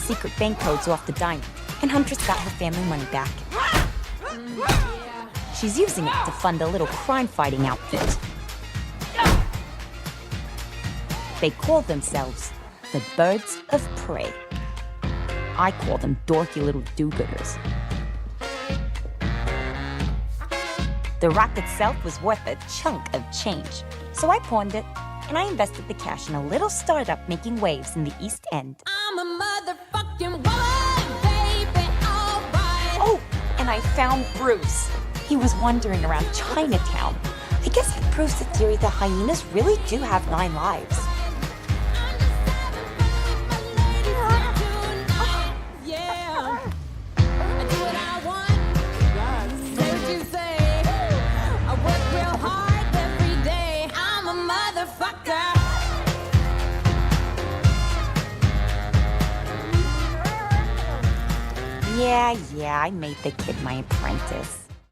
secret bank codes off the diner, and Huntress got her family money back. She's using it to fund a little crime-fighting outfit. They call themselves the Birds of Prey. I call them dorky little do-gooders. The rock itself was worth a chunk of change, so I pawned it, and I invested the cash in a little startup making waves in the East End. I'm a motherfucking woman, baby, alright. Oh, and I found Bruce. He was wandering around Chinatown. I guess it proves the theory that hyenas really do have 9 lives. Yeah. I do what I want. Say what you say. I work real hard every day. I'm a motherfucker. Yeah, I made the kid my apprentice.